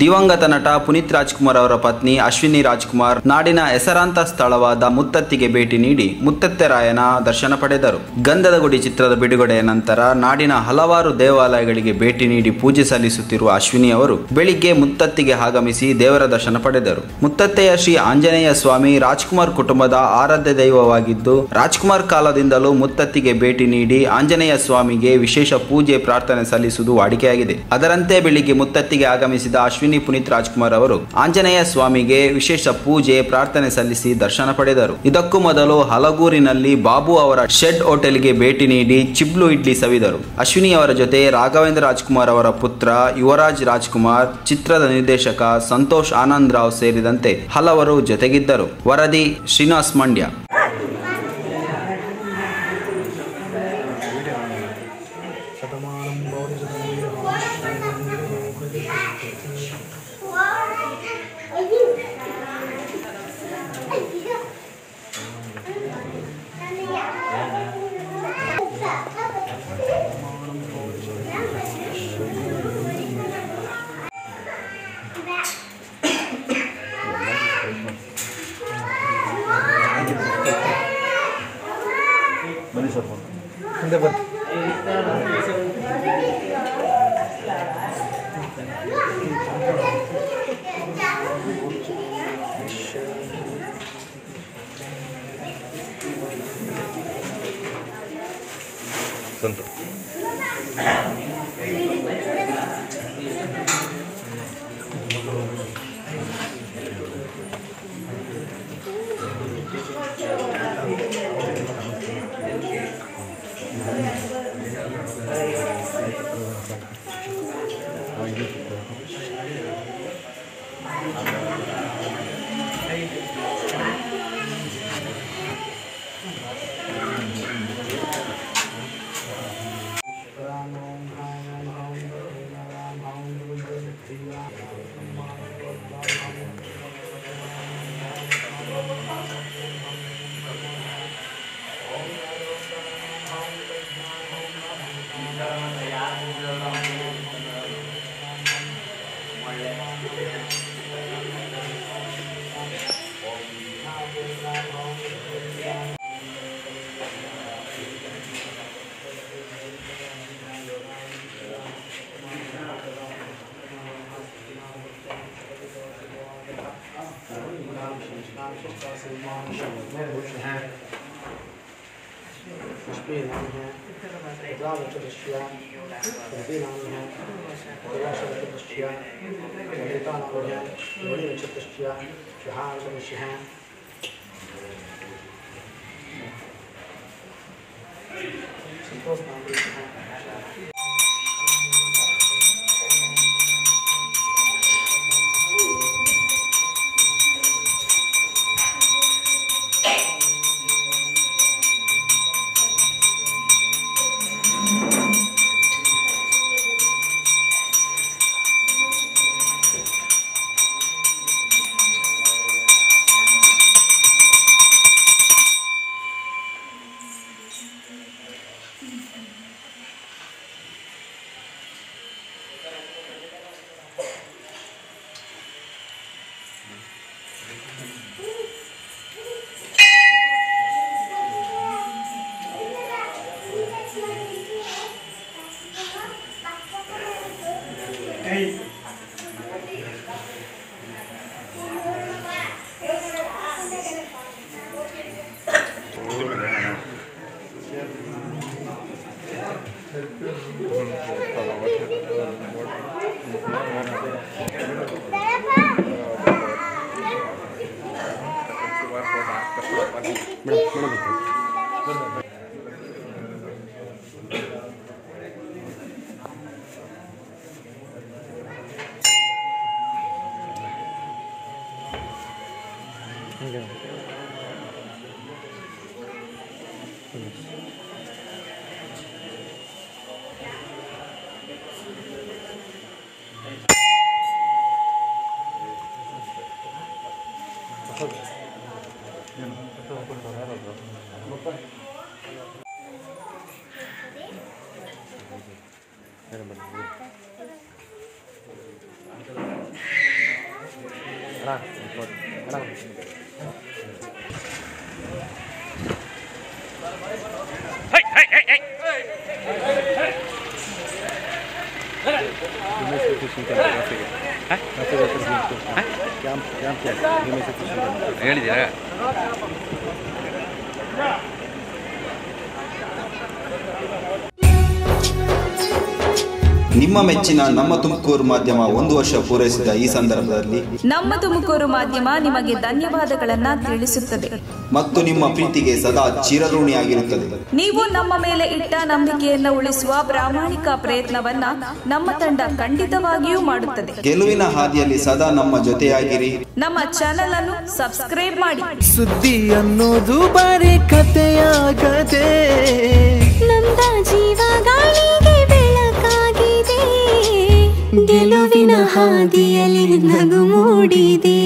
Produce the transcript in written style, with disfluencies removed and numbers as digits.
ದಿವಂಗತ ನಟ ಪುನೀತ್ ರಾಜ್ಕುಮಾರ್ ಅವರ ಪತ್ನಿ ಅಶ್ವಿನಿ ರಾಜ್ಕುಮಾರ್ ನಾಡಿನ ಹೆಸರಾಂತ ಸ್ಥಳವಾದ ಮುತ್ತತ್ತಿಗೆ ಭೇಟಿ ನೀಡಿ ಮುತ್ತತ್ತೆರಾಯನ ದರ್ಶನ ಪಡೆದರು. ಗಂಧದ ಗುಡಿ ಚಿತ್ರದ ಬಿಡುಗಡೆಯ ನಂತರ ನಾಡಿನ ಹಲವಾರು ದೇವಾಲಯಗಳಿಗೆ ಭೇಟಿ ನೀಡಿ ಪೂಜೆ ಸಲ್ಲಿಸುತ್ತಿರುವ ಅಶ್ವಿನಿ ಅವರು ಬೆಳಿಗ್ಗೆ ಮುತ್ತತ್ತಿಗೆ ಆಗಮಿಸಿ ದೇವರ ದರ್ಶನ ಪಡೆದರು. ಮುತ್ತತ್ತೆಯ ಶ್ರೀ ಆಂಜನೇಯ ಸ್ವಾಮಿ ರಾಜ್ಕುಮಾರ್ ಕುಟುಂಬದ ಆರಾಧ್ಯ ದೈವವಾಗಿದ್ದು, ರಾಜ್ಕುಮಾರ್ ಕಾಲದಿಂದಲೂ ಮುತ್ತತ್ತಿಗೆ ಭೇಟಿ ನೀಡಿ ಆಂಜನೇಯ ಸ್ವಾಮಿಗೆ ವಿಶೇಷ ಪೂಜೆ ಪ್ರಾರ್ಥನೆ ಸಲ್ಲಿಸುವುದು ವಾಡಿಕೆಯಾಗಿದೆ. ಅದರಂತೆ ಬೆಳಿಗ್ಗೆ ಮುತ್ತತ್ತಿಗೆ ಆಗಮಿಸಿದ ಅಶ್ವಿನಿ ಪುನೀತ್ ರಾಜ್ಕುಮಾರ್ ಅವರು ಆಂಜನೇಯ ಸ್ವಾಮಿಗೆ ವಿಶೇಷ ಪೂಜೆ ಪ್ರಾರ್ಥನೆ ಸಲ್ಲಿಸಿ ದರ್ಶನ ಪಡೆದರು. ಇದಕ್ಕೂ ಮೊದಲು ಹಲಗೂರಿನಲ್ಲಿ ಬಾಬು ಅವರ ಶೆಡ್ ಹೋಟೆಲ್ಗೆ ಭೇಟಿ ನೀಡಿ ಚಿಬ್ಲು ಇಡ್ಲಿ ಸವಿದರು. ಅಶ್ವಿನಿ ಅವರ ಜೊತೆ ರಾಘವೇಂದ್ರ ರಾಜ್ಕುಮಾರ್ ಅವರ ಪುತ್ರ ಯುವರಾಜ್ ರಾಜ್ಕುಮಾರ್, ಚಿತ್ರದ ನಿರ್ದೇಶಕ ಸಂತೋಷ್ ಆನಂದ್ ರಾವ್ ಸೇರಿದಂತೆ ಹಲವರು ಜೊತೆಗಿದ್ದರು. ವರದಿ ಶ್ರೀನಿವಾಸ್ ಮಂಡ್ಯ. ಹೇಳಿದ್ದೀರಾ? ನಿಮ್ಮ ಮೆಚ್ಚಿನ ನಮ್ಮ ತುಮಕೂರು ಮಾಧ್ಯಮ 1 ವರ್ಷ ಪೂರೈಸಿದ ಈ ಸಂದರ್ಭದಲ್ಲಿ ನಮ್ಮ ತುಮಕೂರು ಮಾಧ್ಯಮ ನಿಮಗೆ ಧನ್ಯವಾದಗಳನ್ನ ತಿಳಿಸುತ್ತದೆ ಮತ್ತು ನಿಮ್ಮ ಪ್ರೀತಿಗೆ ಸದಾ ಚಿರಋಣಿಯಾಗಿರುತ್ತದೆ. ನೀವು ನಮ್ಮ ಮೇಲೆ ಇಟ್ಟ ನಂಬಿಕೆಯನ್ನು ಉಳಿಸುವ ಪ್ರಾಮಾಣಿಕ ಪ್ರಯತ್ನವನ್ನ ನಮ್ಮ ತಂಡ ಖಂಡಿತವಾಗಿಯೂ ಮಾಡುತ್ತದೆ. ಗೆಲುವಿನ ಹಾದಿಯಲ್ಲಿ ಸದಾ ನಮ್ಮ ಜೊತೆಯಾಗಿರಿ. ನಮ್ಮ ಚಾನೆಲ್ ಅನ್ನು ಸಬ್ಸ್ಕ್ರೈಬ್ ಮಾಡಿ. ಸುದ್ದಿ ಅನ್ನೋದು ಬರೀ ಕಥೆಯಾಗದೆ ನಮ್ದ ಜೀವ ಗಾಳಿಗೆ ಬೆಳಕಾಗಿದೆ, ಗೆಲುವಿನ ಹಾದಿಯಲ್ಲಿ ನಗು ಮೂಡಿದೆ.